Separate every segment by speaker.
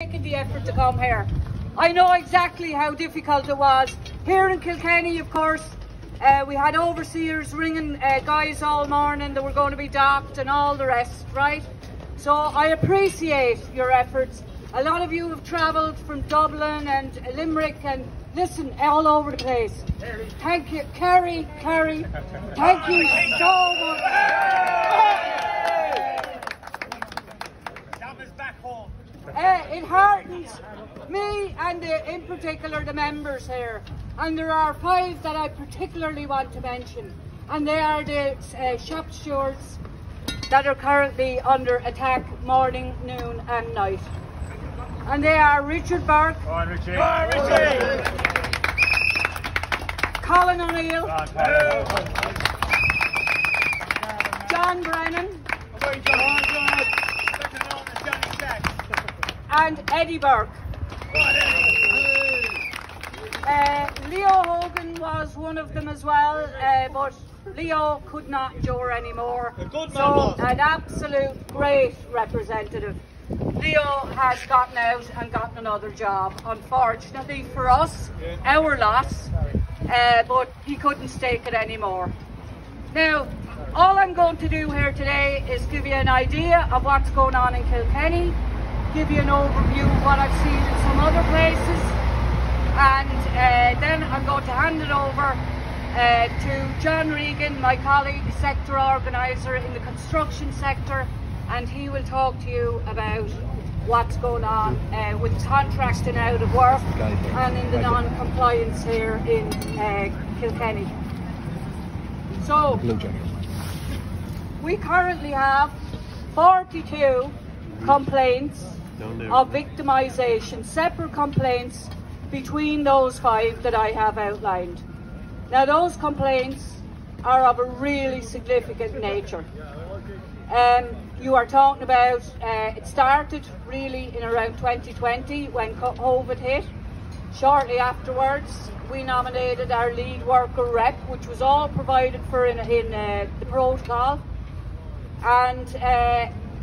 Speaker 1: Making the effort to come here. I know exactly how difficult it was. Here in Kilkenny, of course, we had overseers ringing guys all morning that were going to be docked and all the rest, right? So I appreciate your efforts. A lot of you have travelled from Dublin and Limerick and listen, all over the place. Thank you, Kerry, thank you so much.
Speaker 2: Back home.
Speaker 1: It heartens me and in particular the members here, and there are 5 that I particularly want to mention, and they are the shop stewards that are currently under attack morning, noon and night, and they are Richard Burke, Colin O'Neill, John Brennan and Eddie Burke. Leo Hogan was one of them as well, but Leo could not endure anymore. So an absolute great representative. Leo has gotten out and gotten another job, unfortunately for us, our loss, but he couldn't stake it anymore. Now, all I'm going to do here today is give you an idea of what's going on in Kilkenny, give you an overview of what I've seen in some other places, and then I'm going to hand it over to John Regan, my colleague, sector organiser in the construction sector, and he will talk to you about what's going on with contracting out of work and in the non-compliance here in Kilkenny. So, we currently have 42 complaints of victimisation, separate complaints between those 5 that I have outlined. Now those complaints are of a really significant nature. You are talking about, it started really in around 2020 when COVID hit. Shortly afterwards we nominated our lead worker rep, which was all provided for in the protocol, and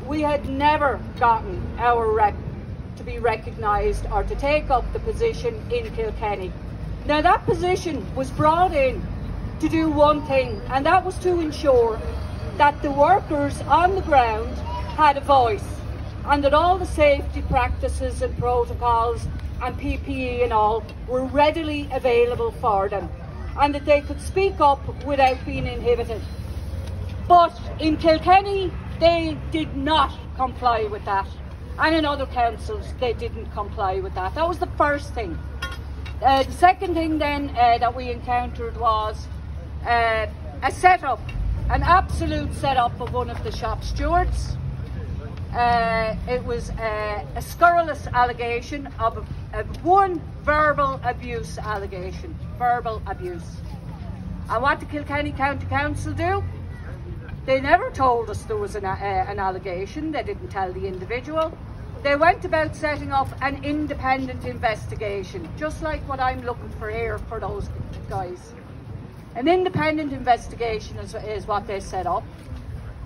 Speaker 1: we had never gotten our rep to be recognised or to take up the position in Kilkenny. Now that position was brought in to do one thing, and that was to ensure that the workers on the ground had a voice and that all the safety practices and protocols and PPE and all were readily available for them and that they could speak up without being inhibited. But in Kilkenny they did not comply with that, and in other councils they didn't comply with that. That was the first thing. The second thing then that we encountered was a setup, an absolute setup of one of the shop stewards. It was a scurrilous allegation of one verbal abuse allegation, verbal abuse. And what did Kilkenny County Council do? They never told us there was an allegation. They didn't tell the individual. They went about setting up an independent investigation, just like what I'm looking for here for those guys. An independent investigation is what they set up.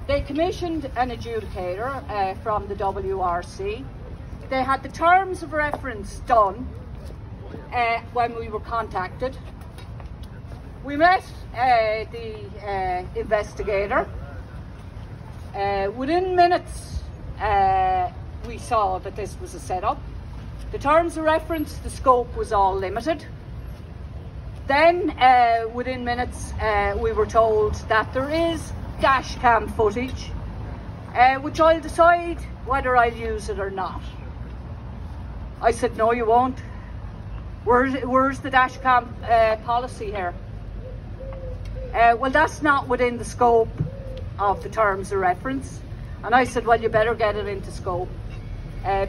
Speaker 1: They commissioned an adjudicator from the WRC. They had the terms of reference done when we were contacted. We met the investigator. Within minutes we saw that this was a setup. The terms of reference, the scope was all limited. Then within minutes we were told that there is dash cam footage which I'll decide whether I'll use it or not. I said, no you won't. Where's the dash cam policy here? Well, that's not within the scope of the terms of reference. And I said, well, you better get it into scope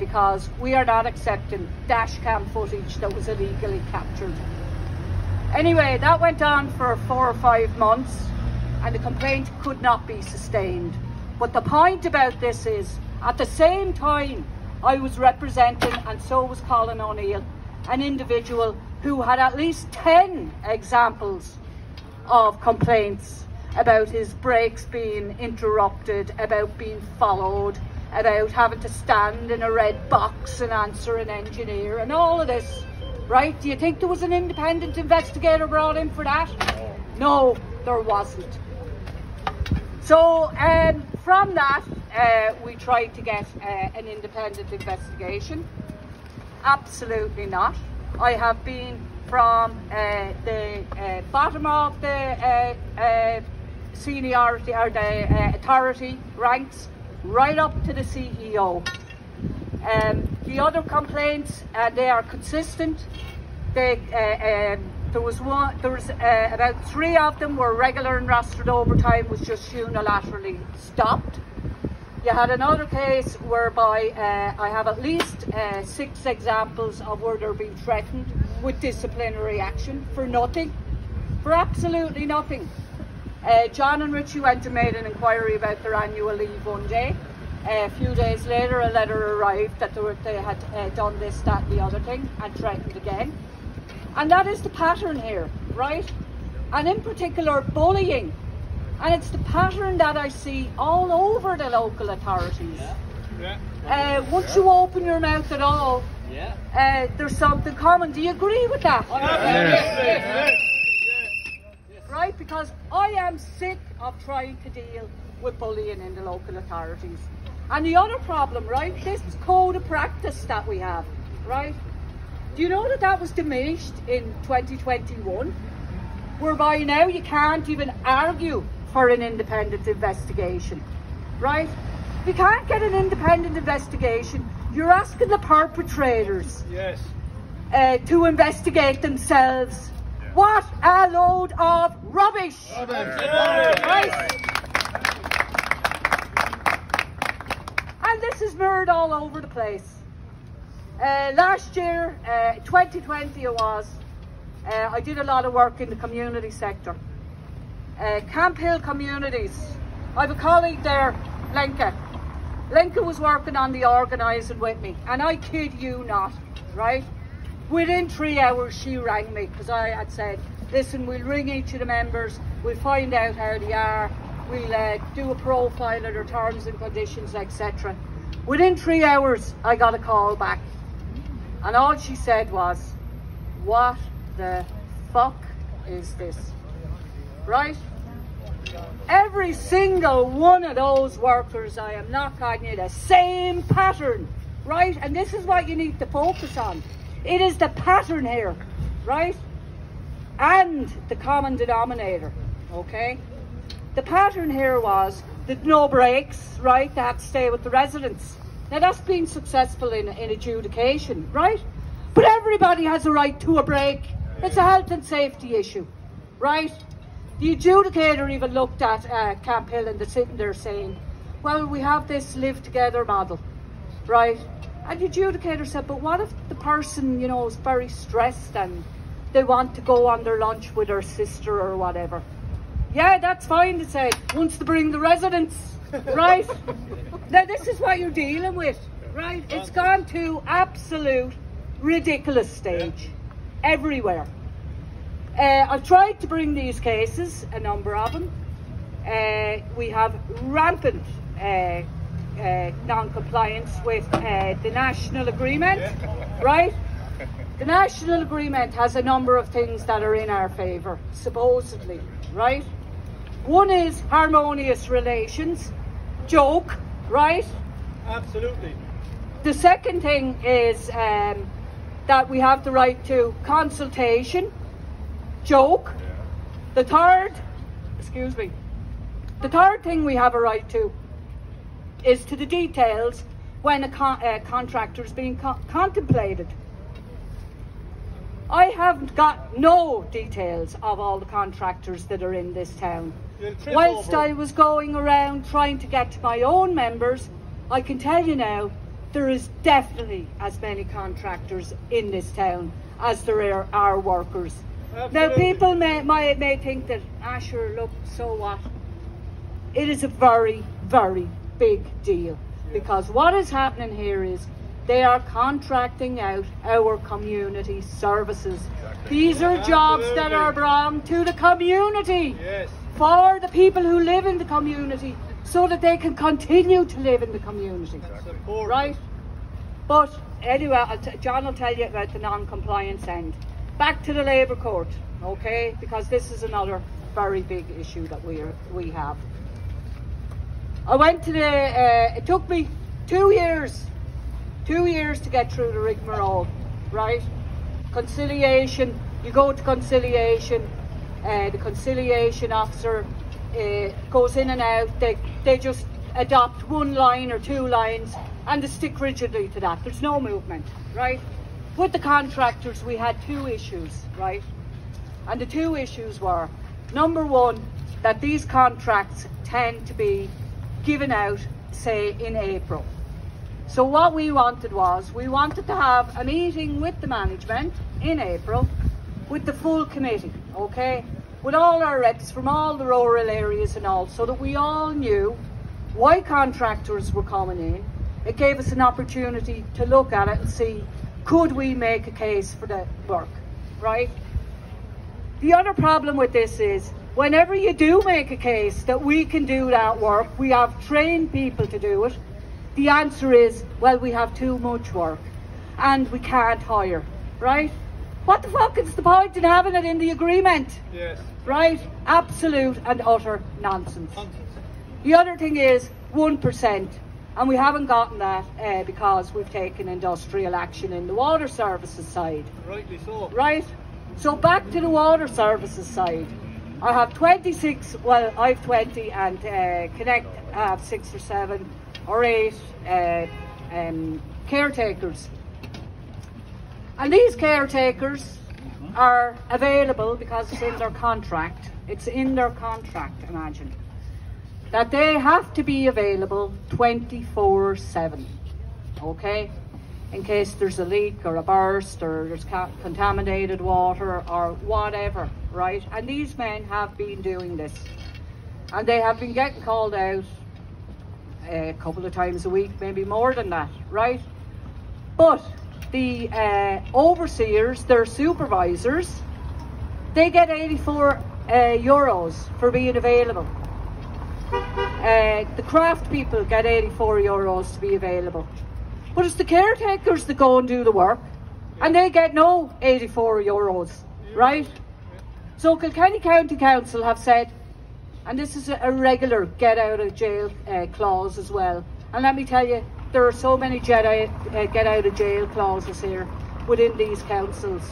Speaker 1: because we are not accepting dash cam footage that was illegally captured. Anyway, that went on for 4 or 5 months and the complaint could not be sustained. But the point about this is, at the same time I was representing, and so was Colin O'Neill, an individual who had at least 10 examples of complaints about his breaks being interrupted, about being followed, about having to stand in a red box and answer an engineer and all of this, right? Do you think there was an independent investigator brought in for that? No, there wasn't. So from that, we tried to get an independent investigation. Absolutely not. I have been from the bottom of the seniority or the authority ranks right up to the CEO. The other complaints, they are consistent. There was about 3 of them were regular and rostered overtime was just unilaterally stopped. You had another case whereby I have at least 6 examples of where they're being threatened with disciplinary action for nothing, for absolutely nothing. John and Richie went and made an inquiry about their annual leave one day. A few days later, a letter arrived that they had done this, that, and the other thing, and threatened again. And that is the pattern here, right? And in particular, bullying. And it's the pattern that I see all over the local authorities. Once you open your mouth at all, there's something common. Do you agree with that? Right? Because I am sick of trying to deal with bullying in the local authorities. And the other problem, right, this code of practice that we have, right? Do you know that that was diminished in 2021? Whereby now you can't even argue for an independent investigation, right? If you can't get an independent investigation, you're asking the perpetrators to investigate themselves. What a load of rubbish! Right? And this is mirrored all over the place. Last year, 2020 it was, I did a lot of work in the community sector. Camp Hill communities. I have a colleague there, Lenka. Lenka was working on the organising with me, and I kid you not, right? Within 3 hours she rang me because I had said, listen, we'll ring each of the members, we'll find out how they are, we'll do a profile of their terms and conditions, etc. Within 3 hours I got a call back, and all she said was, what the fuck is this? Right? Every single one of those workers, I am not calling you the same pattern, right? And this is what you need to focus on. It is the pattern here, right? And the common denominator, okay? The pattern here was that no breaks, right? They have to stay with the residents. Now that's been successful in adjudication, right? But everybody has a right to a break. It's a health and safety issue, right? The adjudicator even looked at Camp Hill and they're sitting there saying, well, we have this live together model, right? And the adjudicator said, but what if the person, you know, is very stressed and they want to go on their lunch with their sister or whatever? Yeah, that's fine, to say, once to bring the residents, right? Now this is what you're dealing with, right? It's gone to absolute ridiculous stage everywhere. I've tried to bring these cases, a number of them. We have rampant non-compliance with the national agreement, right? The national agreement has a number of things that are in our favour, supposedly, right? One is harmonious relations, joke, right?
Speaker 2: Absolutely.
Speaker 1: The second thing is that we have the right to consultation, joke. The third, the third thing we have a right to is to the details when a contractor is being contemplated. I haven't got no details of all the contractors that are in this town. Whilst I was going around trying to get to my own members, I can tell you now, there is definitely as many contractors in this town as there are workers. Absolutely. Now people may think that, sure, look, so what? It is a very, very big deal, because what is happening here is they are contracting out our community services. These are jobs that are belong to the community, for the people who live in the community. so that they can continue to live in the community, right? But anyway, John will tell you about the non-compliance end. Back to the Labour Court, okay? Because this is another very big issue that we have. I went to it took me 2 years to get through the rigmarole, right? Conciliation, you go to conciliation, the conciliation officer goes in and out, they just adopt 1 line or 2 lines and they stick rigidly to that. There's no movement, right? With the contractors we had 2 issues, right? And the 2 issues were, number 1, that these contracts tend to be given out, say, in April. So what we wanted was, we wanted to have a meeting with the management in April, with the full committee, okay? With all our reps from all the rural areas and all, so that we all knew why contractors were coming in. It gave us an opportunity to look at it and see, could we make a case for the work, right? The other problem with this is, whenever you do make a case that we can do that work, we have trained people to do it, the answer is, well, we have too much work and we can't hire, right? What the fuck is the point in having it in the agreement?
Speaker 2: Yes.
Speaker 1: Right? Absolute and utter nonsense. The other thing is 1%, and we haven't gotten that because we've taken industrial action in the water services side.
Speaker 2: Rightly so.
Speaker 1: Right? So back to the water services side. I have 26, well, I have 20, and Connect have 6 or 7 or 8 caretakers. And these caretakers are available because it's in their contract. It's in their contract, imagine. That they have to be available 24/7, okay? In case there's a leak or a burst or there's contaminated water or whatever, right? And these men have been doing this. And they have been getting called out a couple of times a week, maybe more than that, right? But the overseers, their supervisors, they get 84 euros for being available. The craft people get 84 euros to be available. But it's the caretakers that go and do the work, and they get no 84 euros, right? So Kilkenny County Council have said, and this is a regular get out of jail clause as well. And let me tell you, there are so many get out of jail clauses here within these councils.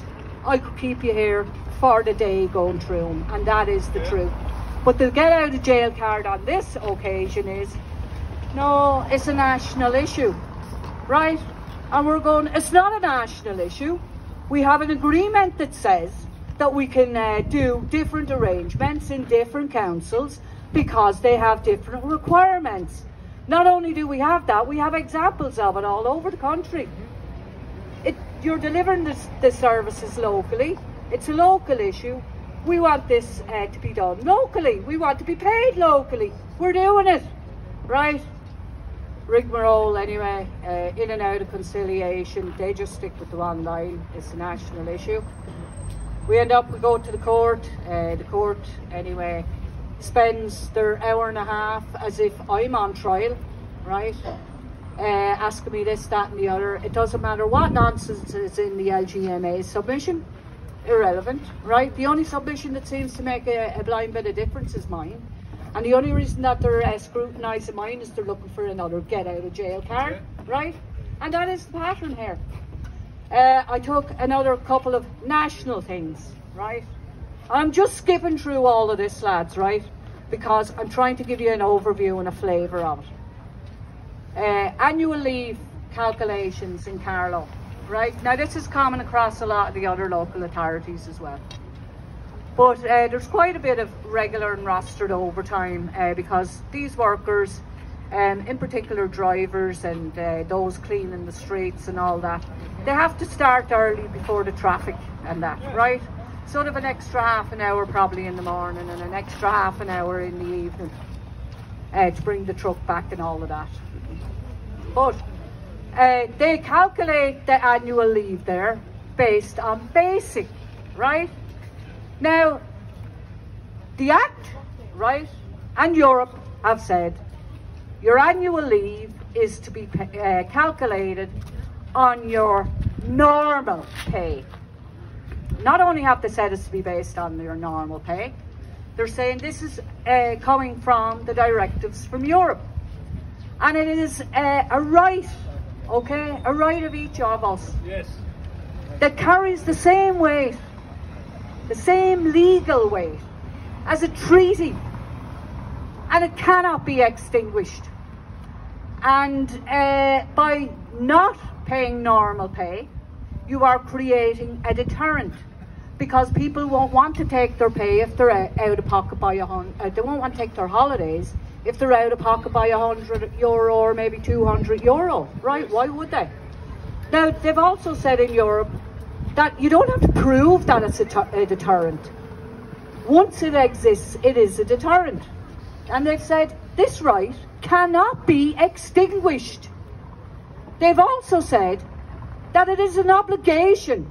Speaker 1: I could keep you here for the day going through them, and that is the truth. But the get out of jail card on this occasion is, no, it's a national issue, right? And we're going, it's not a national issue. We have an agreement that says that we can do different arrangements in different councils because they have different requirements. Not only do we have that, we have examples of it all over the country. You're delivering the services locally. It's a local issue. We want this to be done locally. We want to be paid locally. We're doing it, right? Rigmarole anyway, in and out of conciliation. They just stick with the one line. It's a national issue. We go to the court. The court anyway spends their hour and a half as if I'm on trial, right? Asking me this, that and the other. It doesn't matter what nonsense is in the LGMA submission. Irrelevant, right? The only submission that seems to make a blind bit of difference is mine. And the only reason that they're scrutinising mine is they're looking for another get out of jail card, right? And that is the pattern here. I took another couple of national things, right? I'm just skipping through all of this, lads, right? Because I'm trying to give you an overview and a flavour of it. Annual leave calculations in Carlow, right? Now this is common across a lot of the other local authorities as well. But there's quite a bit of regular and rostered overtime because these workers, in particular drivers and those cleaning the streets and all that, they have to start early before the traffic and that, right? Sort of an extra half an hour probably in the morning and an extra half an hour in the evening to bring the truck back and all of that. But they calculate the annual leave there based on basic, right? Now, the Act, right, and Europe have said your annual leave is to be calculated on your normal pay. Not only have they said it's to be based on your normal pay, they're saying this is coming from the directives from Europe. And it is a right, okay, a right of each of us, yes, that carries the same weight, the same legal weight as a treaty, and it cannot be extinguished. And by not paying normal pay, you are creating a deterrent, because people won't want to take their pay if they're out of pocket by they won't want to take their holidays if they're out of pocket by €100 or maybe €200, right? Why would they? Now, they've also said in Europe that you don't have to prove that it's a deterrent. Once it exists, it is a deterrent. And they've said this right cannot be extinguished. They've also said that it is an obligation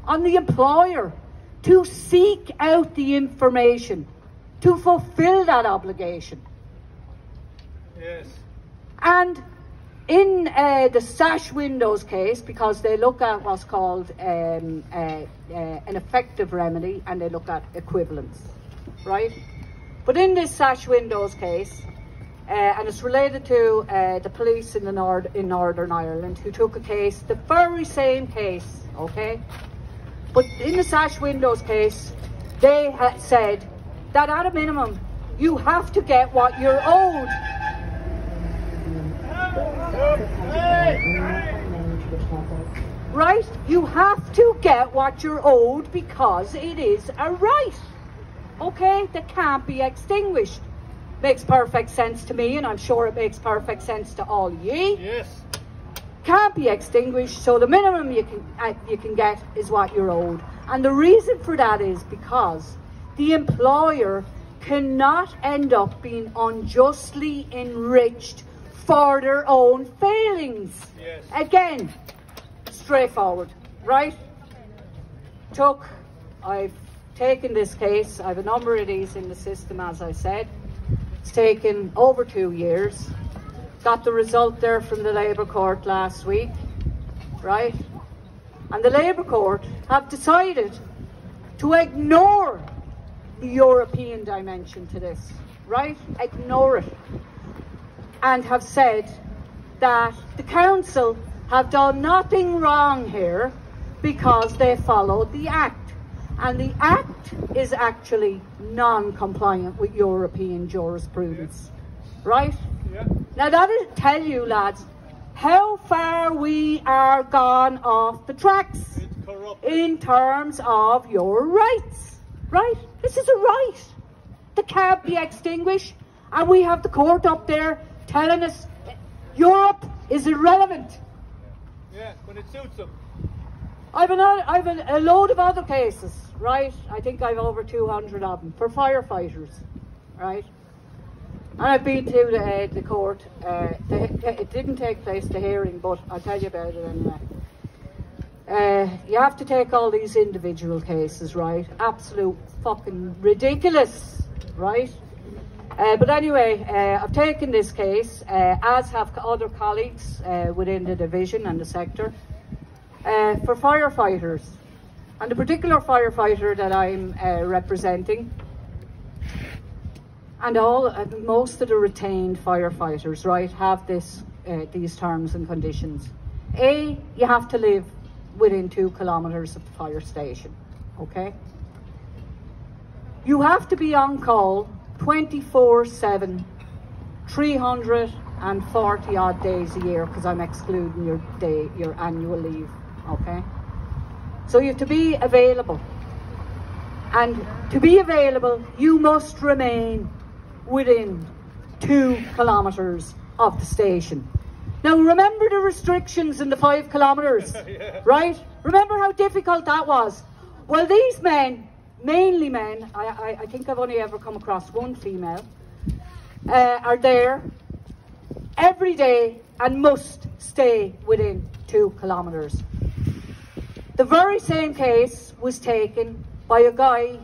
Speaker 1: on the employer to seek out the information to fulfill that obligation.
Speaker 2: Yes.
Speaker 1: And in the sash windows case, because they look at what's called an effective remedy, and they look at equivalence, right? But in this sash windows case, and it's related to the police in Northern Ireland, who took a case, the very same case, okay? But in the sash windows case, they had said that at a minimum, you have to get what you're owed. Right? You have to get what you're owed because it is a right, okay, that can't be extinguished. Makes perfect sense to me, and I'm sure it makes perfect sense to all ye.
Speaker 2: Yes.
Speaker 1: Can't be extinguished, so the minimum you can get is what you're owed. And the reason for that is because the employer cannot end up being unjustly enriched for their own failings.
Speaker 2: Yes.
Speaker 1: Again, straightforward, right? I've taken this case, I have a number of these in the system, as I said. It's taken over 2 years. Got the result there from the Labour Court last week, right? And the Labour Court have decided to ignore the European dimension to this, right? Ignore it. And have said that the council have done nothing wrong here because they followed the Act. And the Act is actually non-compliant with European jurisprudence, right?
Speaker 2: Yeah.
Speaker 1: Now that'll tell you, lads, how far we are gone off the tracks in terms of your rights, right? This is a right that can't be extinguished, and we have the court up there telling us Europe is irrelevant.
Speaker 2: Yeah, when it suits them.
Speaker 1: I've a load of other cases, right? I think I've over 200 of them for firefighters, right? And I've been to the court. It didn't take place, the hearing, but I'll tell you about it anyway. You have to take all these individual cases, right? Absolute fucking ridiculous, right? But anyway, I've taken this case, as have other colleagues within the division and the sector, for firefighters. And the particular firefighter that I'm representing, and most of the retained firefighters, right, have these terms and conditions. A, you have to live within 2 kilometres of the fire station, okay? You have to be on call 24/7, 340 odd days a year, because I'm excluding your annual leave, okay? So you have to be available. And to be available, you must remain within 2 kilometres of the station. Now remember the restrictions in the 5 kilometres, yeah. Right? Remember how difficult that was? Well, these men, mainly men, I think I've only ever come across one female, are there every day and must stay within 2 kilometres. The very same case was taken by a guy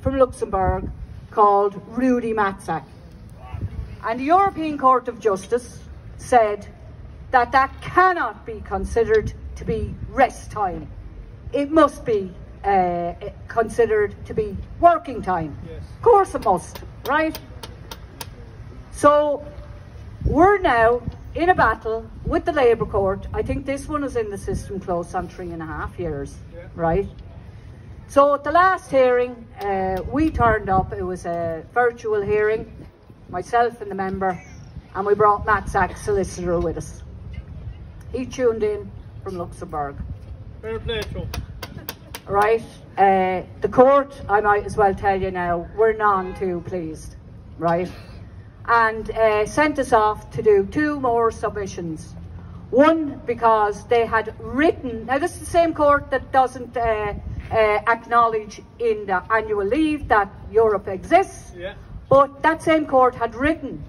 Speaker 1: from Luxembourg called Rudy Matzak. And the European Court of Justice said that that cannot be considered to be rest time. It must be considered to be working time.
Speaker 2: Yes.
Speaker 1: Of course it must, right? So we're now in a battle with the Labour Court. I think this one is in the system close on 3.5 years,
Speaker 2: Yeah.
Speaker 1: right? So at the last hearing, we turned up. It was a virtual hearing, myself and the member, and we brought Matt Sachs, solicitor, with us. He tuned in from Luxembourg.
Speaker 2: Fair play to him.
Speaker 1: Right? The court, I might as well tell you now, we're none too pleased, right? And sent us off to do 2 more submissions. One, because they had written, now this is the same court that doesn't acknowledge in the annual leave that Europe exists,
Speaker 2: Yeah.
Speaker 1: but that same court had written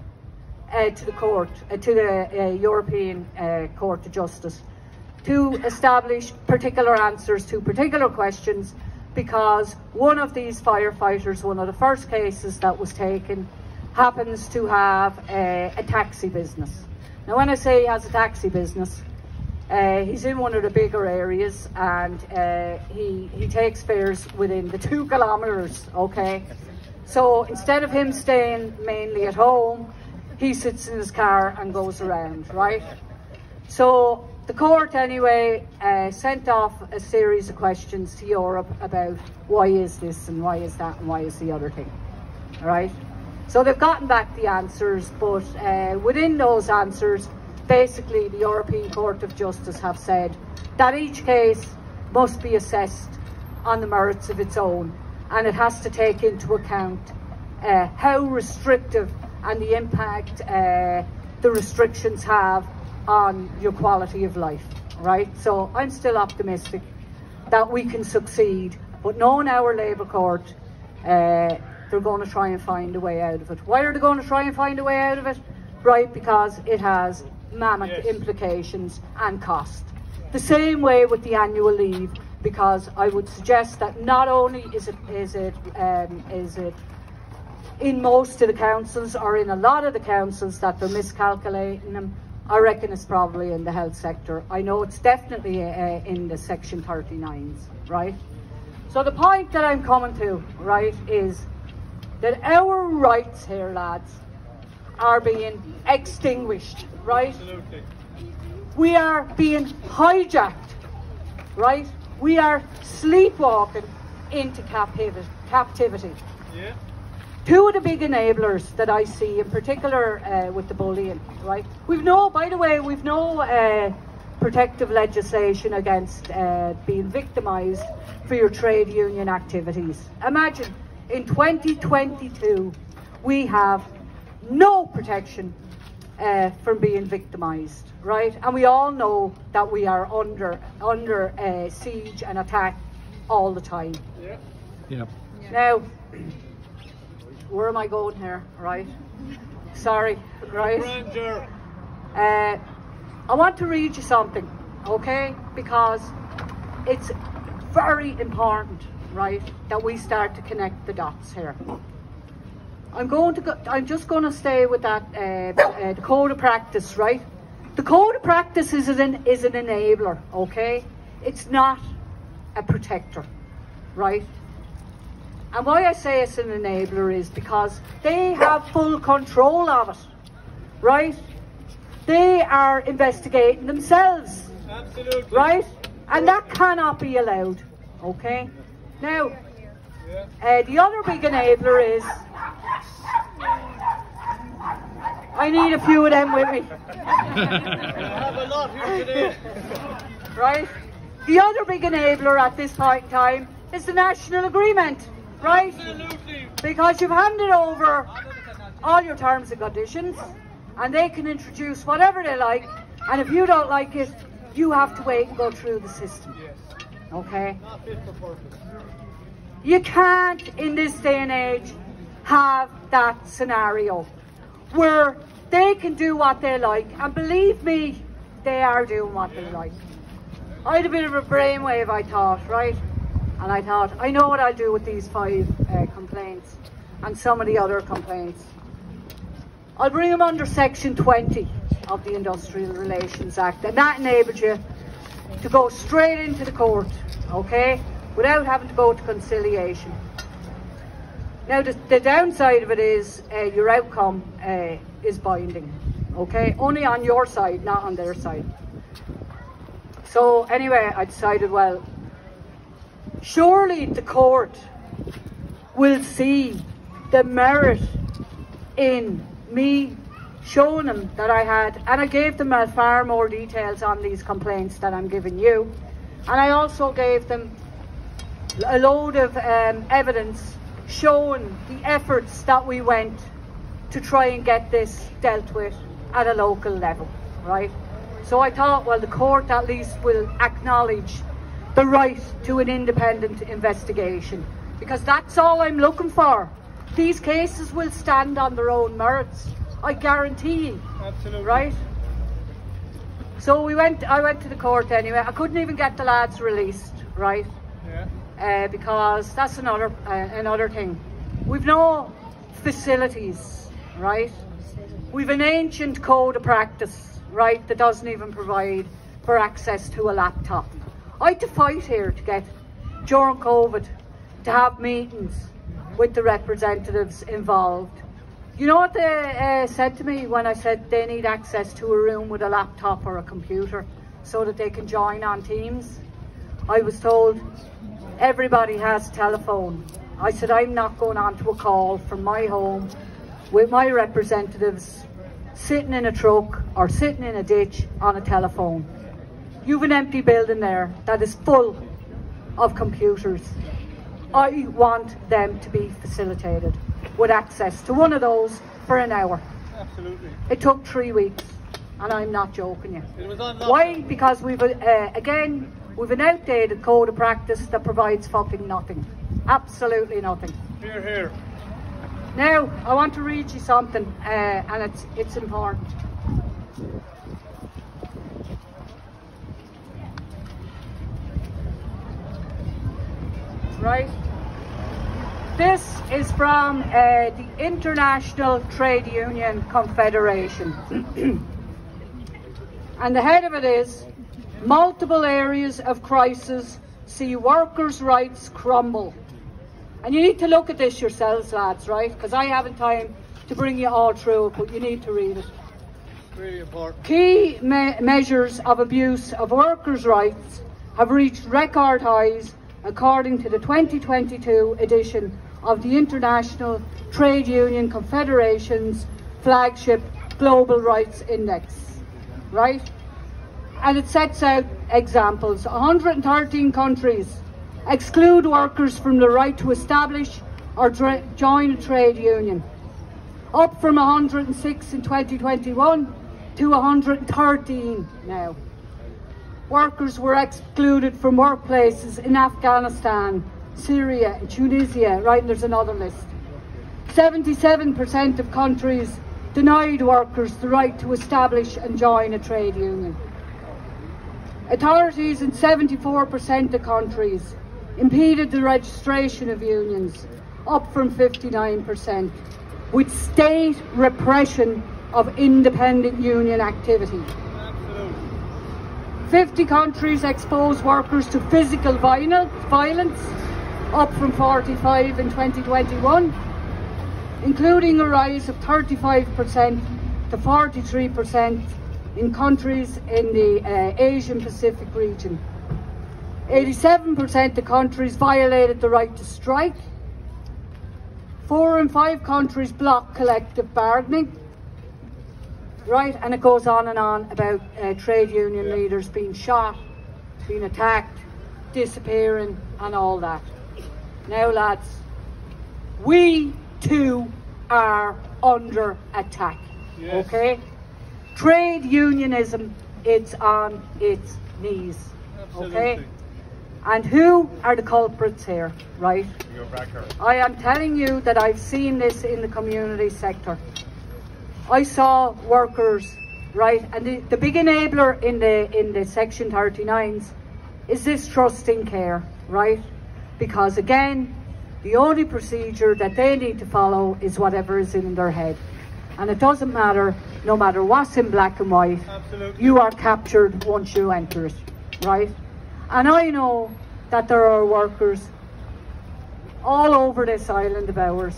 Speaker 1: to the court, to the European Court of Justice, to establish particular answers to particular questions, because one of these firefighters, one of the first cases that was taken, happens to have a taxi business. Now when I say he has a taxi business, he's in one of the bigger areas, and he takes fares within the 2 kilometres, okay? So instead of him staying mainly at home, he sits in his car and goes around, right? So the court anyway sent off a series of questions to Europe about why is this and why is that and why is the other thing, all right? So they've gotten back the answers, but within those answers, basically the European Court of Justice have said that each case must be assessed on the merits of its own, and it has to take into account how restrictive and the impact the restrictions have on your quality of life, right? So I'm still optimistic that we can succeed, but knowing our Labour Court, they're going to try and find a way out of it. Why are they going to try and find a way out of it? Right, because it has mammoth
Speaker 2: Yes.
Speaker 1: implications and cost. The same way with the annual leave, because I would suggest that not only is it in most of the councils, or in a lot of the councils, that they're miscalculating them. I reckon it's probably in the health sector. I know it's definitely in the Section 39s, right? So the point that I'm coming to, right, is that our rights here, lads, are being extinguished, right?
Speaker 2: Absolutely.
Speaker 1: We are being hijacked, right? We are sleepwalking into captivity.
Speaker 2: Yeah.
Speaker 1: 2 of the big enablers that I see, in particular with the bullying, right? By the way, we've no protective legislation against being victimised for your trade union activities. Imagine, in 2022, we have no protection from being victimised, right? And we all know that we are under siege and attack all the time.
Speaker 2: Yeah.
Speaker 3: Yep.
Speaker 1: Now, where am I going here, right? Sorry, right?
Speaker 2: Ranger.
Speaker 1: I want to read you something, okay? Because it's very important, right, that we start to connect the dots here. I'm just going to stay with that, the code of practice, right? The code of practice is an enabler, okay? It's not a protector, right? And why I say it's an enabler is because they have full control of it, right? They are investigating themselves,
Speaker 2: Absolutely.
Speaker 1: right? And that cannot be allowed, okay? Now, the other big enabler is, I need a few of them with me,
Speaker 2: I have a lot here today.
Speaker 1: right? The other big enabler at this point in time is the national agreement, right?
Speaker 2: Absolutely.
Speaker 1: Because you've handed over all your terms and conditions, and they can introduce whatever they like, and if you don't like it, you have to wait and go through the system,
Speaker 2: Yes.
Speaker 1: okay?
Speaker 2: Not fit for purpose.
Speaker 1: You can't, in this day and age, have that scenario where they can do what they like, and believe me, they are doing what they like. I had a bit of a brainwave, I thought, right? And I thought, I know what I'll do with these 5 complaints and some of the other complaints. I'll bring them under Section 20 of the Industrial Relations Act, and that enables you to go straight into the court, okay, without having to go to conciliation. Now, the downside of it is your outcome is binding, okay, only on your side, not on their side. So anyway, I decided, well, surely the court will see the merit in me showing them that I had, and I gave them far more details on these complaints that I'm giving you, and I also gave them a load of evidence showing the efforts that we went to try and get this dealt with at a local level, right? So I thought, well, the court at least will acknowledge the right to an independent investigation, because that's all I'm looking for. These cases will stand on their own merits, I guarantee you.
Speaker 2: Absolutely.
Speaker 1: Right? So I went to the court anyway. I couldn't even get the lads released, right?
Speaker 2: Yeah.
Speaker 1: Because that's another thing. We've no facilities, right? We've an ancient code of practice, right, that doesn't even provide for access to a laptop. I had to fight here to get, during COVID, to have meetings with the representatives involved. You know what they said to me when I said they need access to a room with a laptop or a computer so that they can join on Teams? I was told everybody has a telephone. I said, I'm not going on to a call from my home with my representatives sitting in a truck or sitting in a ditch on a telephone. You've an empty building there that is full of computers. I want them to be facilitated with access to one of those for an hour.
Speaker 2: Absolutely.
Speaker 1: It took 3 weeks, and I'm not joking you.
Speaker 2: It was on
Speaker 1: Why? Because we've again, we've an outdated code of practice that provides fucking nothing. Absolutely nothing.
Speaker 2: Here, here.
Speaker 1: Now, I want to read you something, and it's important. Right? This is from the International Trade Union Confederation. And the head of it is, multiple areas of crisis see workers' rights crumble. And you need to look at this yourselves, lads, right? Because I haven't time to bring you all through it, but you need to read it.
Speaker 2: Really important.
Speaker 1: Key measures of abuse of workers' rights have reached record highs according to the 2022 edition of the International Trade Union Confederation's flagship Global Rights Index, right? And it sets out examples. 113 countries exclude workers from the right to establish or join a trade union, up from 106 in 2021 to 113 now. Workers were excluded from workplaces in Afghanistan, Syria, Tunisia, right, and there's another list. 77% of countries denied workers the right to establish and join a trade union. Authorities in 74% of countries impeded the registration of unions, up from 59%, with state repression of independent union activity. 50 countries expose workers to physical violence, up from 45 in 2021, including a rise of 35% to 43% in countries in the Asian Pacific region. 87% of countries violated the right to strike. 4 in 5 countries block collective bargaining. Right, and it goes on and on about trade union leaders being shot, being attacked, disappearing, and all that. Now, lads, we too are under attack. Yes. Okay? Trade unionism, it's on its knees. Absolutely. Okay? And who are the culprits here, right?
Speaker 2: You're back here.
Speaker 1: I am telling you that I've seen this in the community sector. I saw workers, right, and the big enabler in the Section 39s is this trust in care, right? Because again, the only procedure that they need to follow is whatever is in their head. And it doesn't matter, no matter what's in black and white,
Speaker 2: Absolutely.
Speaker 1: you are captured once you enter it, right? And I know that there are workers all over this island of ours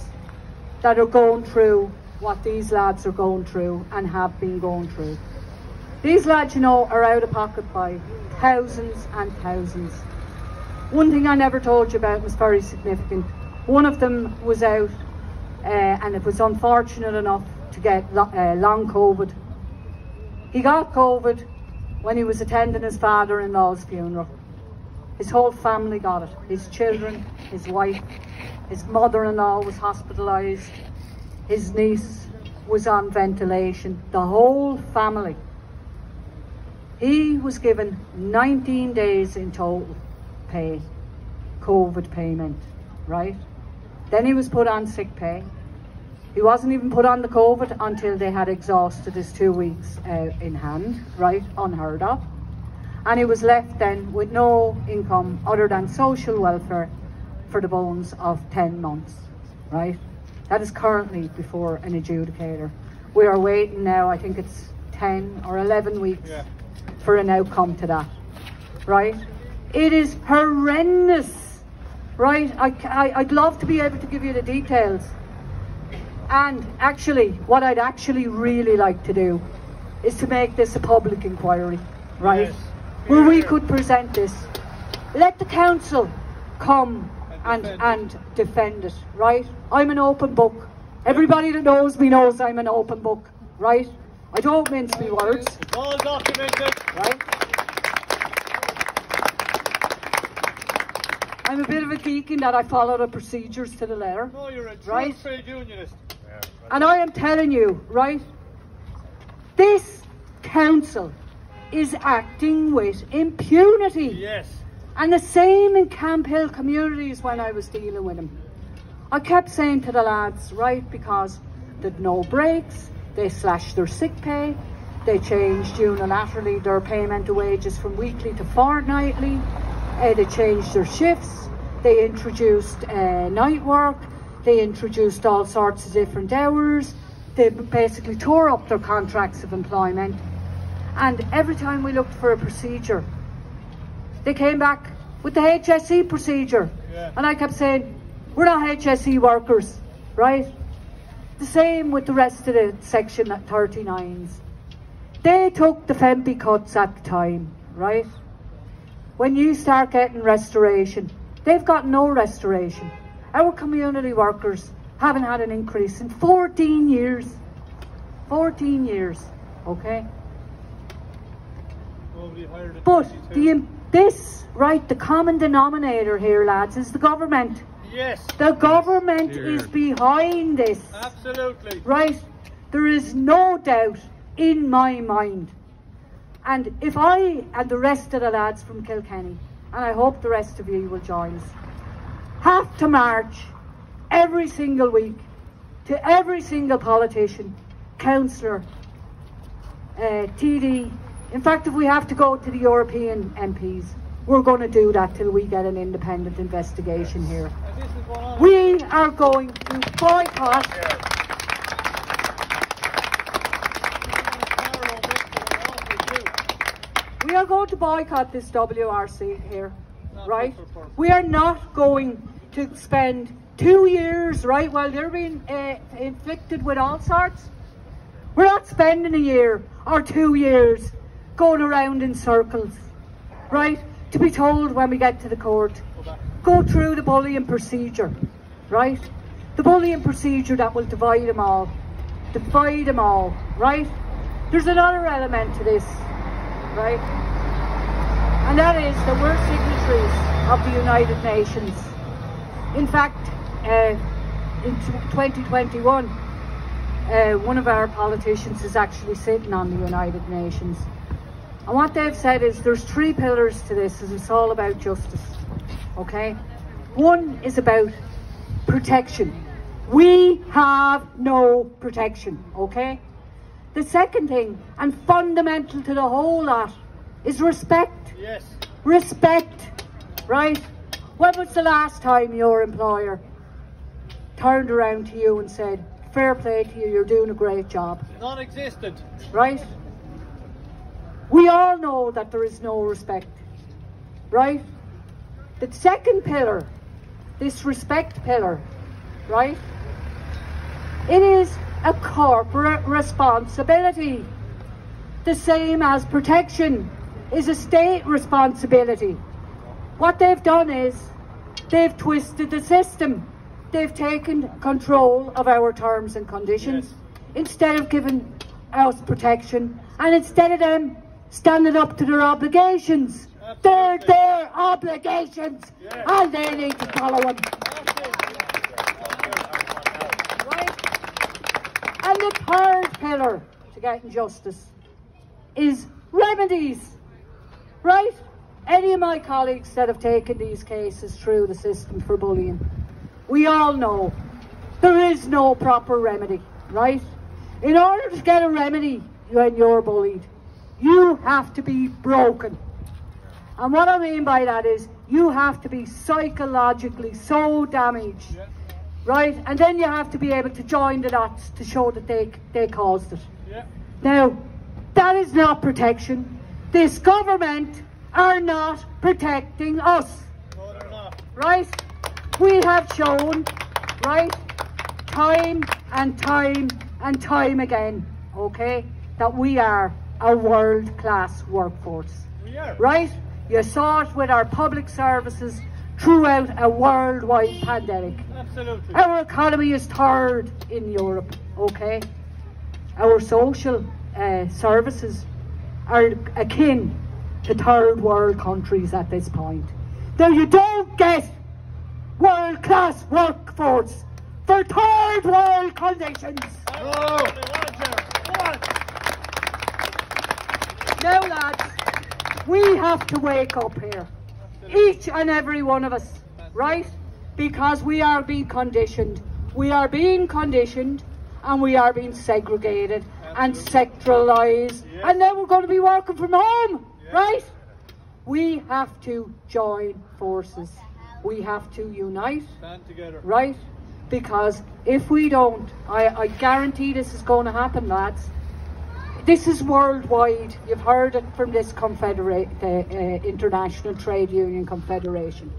Speaker 1: that are going through what these lads are going through and have been going through. These lads, you know, are out of pocket by thousands and thousands. One thing I never told you about was very significant. One of them was out and it was unfortunate enough to get long COVID. He got COVID when he was attending his father-in-law's funeral. His whole family got it. His children, his wife, his mother-in-law was hospitalised. His niece was on ventilation. The whole family. He was given 19 days in total pay, COVID payment, right? Then he was put on sick pay. He wasn't even put on the COVID until they had exhausted his 2 weeks in hand, right? Unheard of. And he was left then with no income other than social welfare for the bones of 10 months, right? That is currently before an adjudicator. We are waiting now, I think it's 10 or 11 weeks for an outcome to that, right? It is horrendous, right? I'd love to be able to give you the details. And actually, what I'd actually really like to do is to make this a public inquiry, right? Yes. Where we could present this. Let the council come and defend it, right? I'm an open book. Everybody that knows me knows I'm an open book, right? I don't mince my words.
Speaker 2: It's all documented.
Speaker 1: Right? I'm a bit of a geek in that I follow the procedures to the letter.
Speaker 2: No, you're a true
Speaker 1: right?
Speaker 2: trade unionist.
Speaker 1: And I am telling you, right, this council is acting with impunity.
Speaker 2: Yes.
Speaker 1: And the same in Camp Hill communities when I was dealing with them. I kept saying to the lads, right, because there'd no breaks, they slashed their sick pay, they changed unilaterally their payment of wages from weekly to fortnightly, they changed their shifts, they introduced night work, they introduced all sorts of different hours, they basically tore up their contracts of employment. And every time we looked for a procedure, they came back with the HSE procedure. Yeah. And I kept saying, we're not HSE workers, right? The same with the rest of the Section 39s. They took the FEMPI cuts at the time, right? When you start getting restoration, they've got no restoration. Our community workers haven't had an increase in 14 years. 14 years, okay? But the common denominator here, lads, is the government.
Speaker 2: Yes.
Speaker 1: The government is behind this.
Speaker 2: Absolutely.
Speaker 1: Right? There is no doubt in my mind. And if I and the rest of the lads from Kilkenny, and I hope the rest of you will join us, have to march every single week to every single politician, councillor, TD. In fact, if we have to go to the European MPs, we're going to do that till we get an independent investigation here. We are going to boycott. We are going to boycott this WRC here, right? We are not going to spend 2 years, right, while they're being inflicted with all sorts. We're not spending a year or 2 years going around in circles, right? To be told when we get to the court, go through the bullying procedure, right? The bullying procedure that will divide them all, right? There's another element to this, right? And that is that we're signatories of the United Nations. In fact, in 2021, one of our politicians is actually sitting on the United Nations. And what they've said is there's 3 pillars to this, and it's all about justice, okay? One is about protection. We have no protection, okay? The second thing, and fundamental to the whole lot, is respect.
Speaker 2: Yes.
Speaker 1: Respect, right? When was the last time your employer turned around to you and said, fair play to you, you're doing a great job.
Speaker 2: Non-existent.
Speaker 1: Right? We all know that there is no respect. Right? The second pillar, this respect pillar, right? It is a corporate responsibility. The same as protection is a state responsibility. What they've done is they've twisted the system. They've taken control of our terms and conditions,
Speaker 2: yes,
Speaker 1: instead of giving us protection, and instead of them standing up to their obligations.
Speaker 2: Absolutely.
Speaker 1: They're their obligations,
Speaker 2: yes,
Speaker 1: and they need to follow them. Right? And the third pillar to getting justice is remedies. Right? Any of my colleagues that have taken these cases through the system for bullying, we all know there is no proper remedy, right? In order to get a remedy when you're bullied, you have to be broken. And what I mean by that is you have to be psychologically so damaged,
Speaker 2: yeah,
Speaker 1: right? And then you have to be able to join the dots to show that they caused it.
Speaker 2: yeah.
Speaker 1: Now, that is not protection. This government are not protecting us,
Speaker 2: No, they're not.
Speaker 1: right? We have shown, right, time and time and time again, okay, that we are a world-class workforce,
Speaker 2: We are.
Speaker 1: right? You saw it with our public services throughout a worldwide pandemic.
Speaker 2: Absolutely.
Speaker 1: Our economy is third in Europe, okay? Our social services are akin to third world countries at this point. Now you don't get world-class workforce for third world conditions.
Speaker 2: No.
Speaker 1: Now lads, we have to wake up here. Each and every one of us, right? Because we are being conditioned. We are being conditioned and we are being segregated and sectoralised.
Speaker 2: Yeah.
Speaker 1: And then we're going to be working from home,
Speaker 2: Yeah.
Speaker 1: right? We have to join forces. We have to unite,
Speaker 2: Stand together.
Speaker 1: right? Because if we don't, I guarantee this is going to happen, lads. This is worldwide. You've heard it from this International Trade Union Confederation.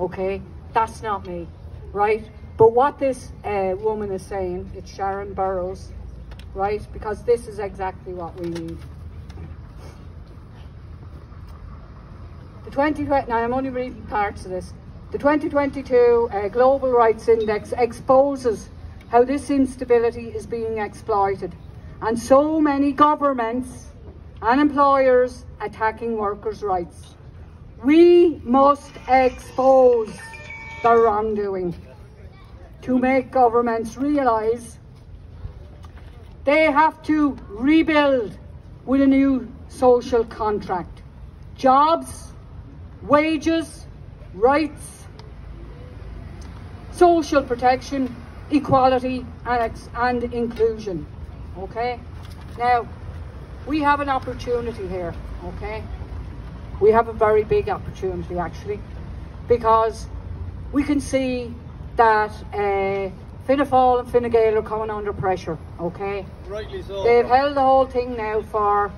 Speaker 1: Okay? That's not me, right? But what this woman is saying, it's Sharon Burrows, right? Because this is exactly what we need. Now I'm only reading parts of this. The 2022 Global Rights Index exposes how this instability is being exploited, and so many governments and employers attacking workers' rights. We must expose the wrongdoing to make governments realise they have to rebuild with a new social contract. Jobs, wages, rights, social protection, equality and inclusion. Okay? Now, we have an opportunity here, okay? We have a very big opportunity actually, because we can see that Fianna Fáil and Fine Gael are coming under pressure, okay?
Speaker 2: Rightly so.
Speaker 1: They've held the whole thing now for,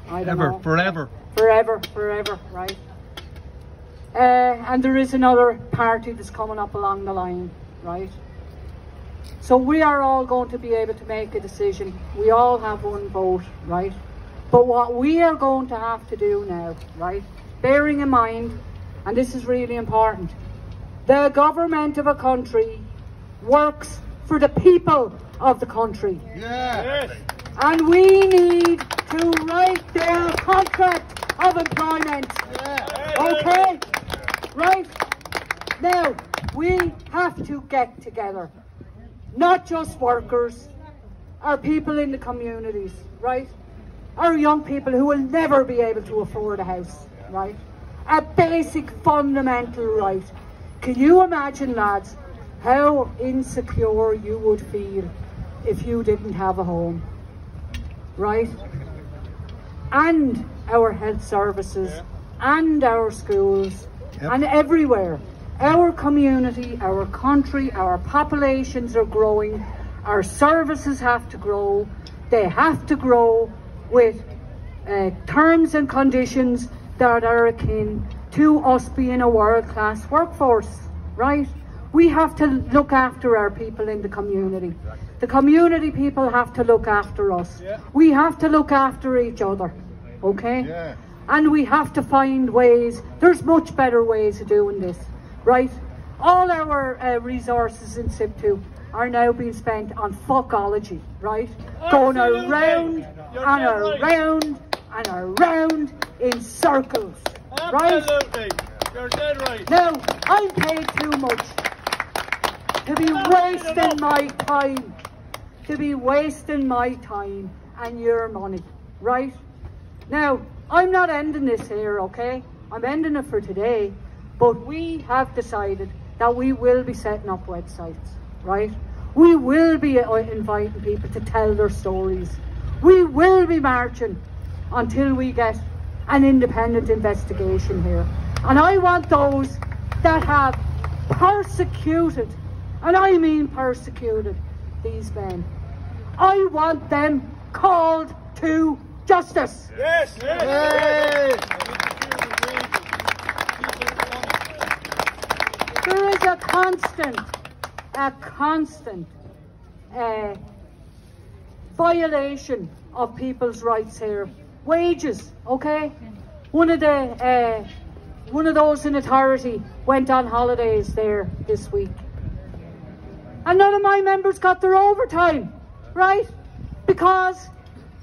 Speaker 1: I don't know.
Speaker 2: Forever.
Speaker 1: Forever, right? And there is another party that's coming up along the line, right? So we are all going to be able to make a decision. We all have one vote, right? But what we are going to have to do now, right? Bearing in mind, and this is really important, the government of a country works for the people of the country.
Speaker 2: Yeah. Yes.
Speaker 1: And we need to write their contract of employment.
Speaker 2: Yeah.
Speaker 1: Okay? Right? Now, we have to get together. Not just workers, our people in the communities, right? Our young people who will never be able to afford a house, right? A basic fundamental right. Can you imagine, lads, how insecure you would feel if you didn't have a home, right? And our health services, and our schools, and everywhere. Our community, our country, our populations are growing. Our services have to grow. They have to grow with terms and conditions that are akin to us being a world-class workforce, right? We have to look after our people in the community. The community people have to look after us.
Speaker 2: Yeah.
Speaker 1: We have to look after each other, okay?
Speaker 2: Yeah.
Speaker 1: And we have to find ways. There's much better ways of doing this, right? All our resources in SIPTU are now being spent on fuckology, right? Going around and around and around in circles, right?
Speaker 2: Absolutely. You're dead right.
Speaker 1: Now, I'm paid too much to be wasting my time, and your money, right? Now, I'm not ending this here, okay? I'm ending it for today, but we have decided that we will be setting up websites, right? We will be inviting people to tell their stories. We will be marching until we get an independent investigation here. And I want those that have persecuted, and I mean persecuted, these men. I want them called to justice.
Speaker 2: Yes, yes.
Speaker 1: There is a constant violation of people's rights here. Wages, okay? One of those in authority went on holidays there this week, and none of my members got their overtime, right? Because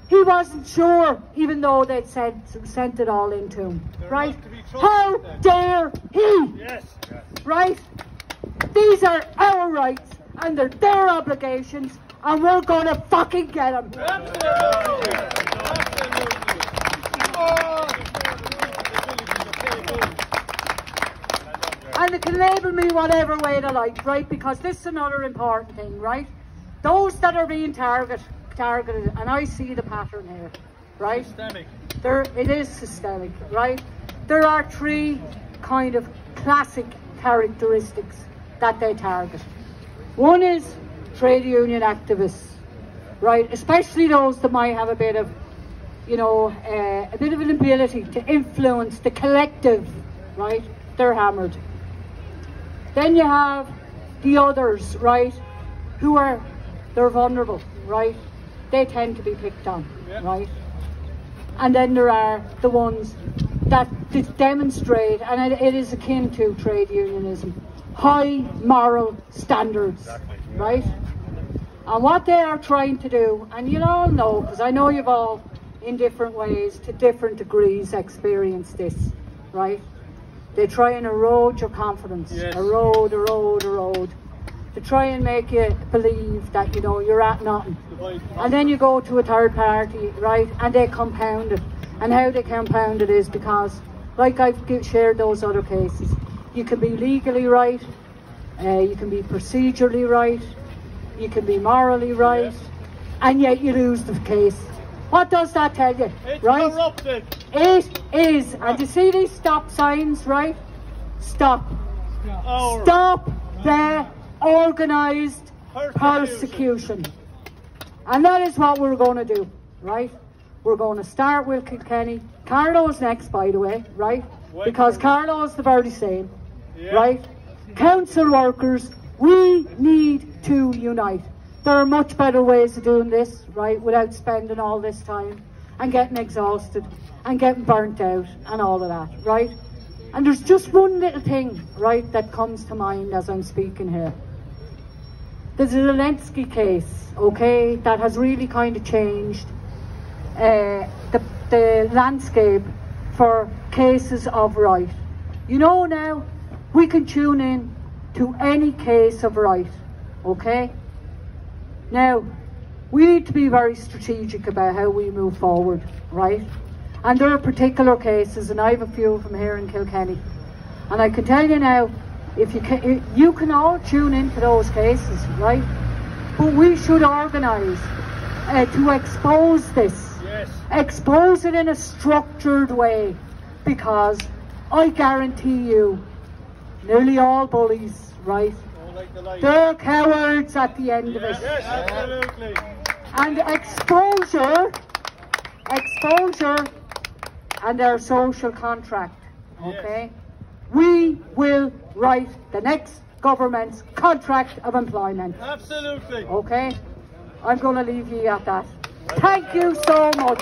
Speaker 1: he wasn't sure, even though they'd sent it all into him, right? How dare he?
Speaker 2: Yes.
Speaker 1: Right? These are our rights and they're their obligations, and we're gonna fucking get them.
Speaker 2: Absolutely.
Speaker 1: And they can label me whatever way they like, right? Because this is another important thing, right? Those that are being targeted, and I see the pattern here, right?
Speaker 2: Systemic.
Speaker 1: It is systemic, right? There are three kind of classic characteristics that they target. One is trade union activists, right? Especially those that might have a bit of, a bit of an ability to influence the collective, right? They're hammered. Then you have the others, right? They're vulnerable, right? They tend to be picked on, right? And then there are the ones that demonstrate, and it is akin to trade unionism, high moral standards, right? And what they are trying to do, and you all know, because I know you've all, in different ways, to different degrees, experienced this, right? They try and erode your confidence, erode, to try and make you believe that, you're at nothing. And then you go to a third party, right, and they compound it. And how they compound it is because, like I've shared those other cases, you can be legally right, you can be procedurally right, you can be morally right, and yet you lose the case. What does that tell you?
Speaker 2: It's
Speaker 1: right?
Speaker 2: corrupted.
Speaker 1: It is. And you see these stop signs, right? Stop.
Speaker 2: Our
Speaker 1: Stop the organised persecution. And that is what we're going to do, right? We're going to start with Kilkenny. Carlow's next, by the way, right? Because Carlow's the very same, right? Council workers, we need to unite. There are much better ways of doing this, right, without spending all this time and getting exhausted and getting burnt out and all of that, right? And there's just one little thing, right, that comes to mind as I'm speaking here. There's a Zelensky case, okay, that has really kind of changed the landscape for cases of right. Now, we can tune in to any case of right, okay? Now, we need to be very strategic about how we move forward, right? And there are particular cases, and I have a few of them here in Kilkenny. And I can tell you now, if you can all tune into those cases, right? But we should organise to expose this.
Speaker 2: Yes.
Speaker 1: Expose it in a structured way, because I guarantee you, nearly all bullies, right, they're cowards at the end of it.
Speaker 2: Yes, absolutely.
Speaker 1: And exposure and their social contract, okay? We will write the next government's contract of employment.
Speaker 2: Absolutely.
Speaker 1: Okay? I'm going to leave you at that. Thank you so much.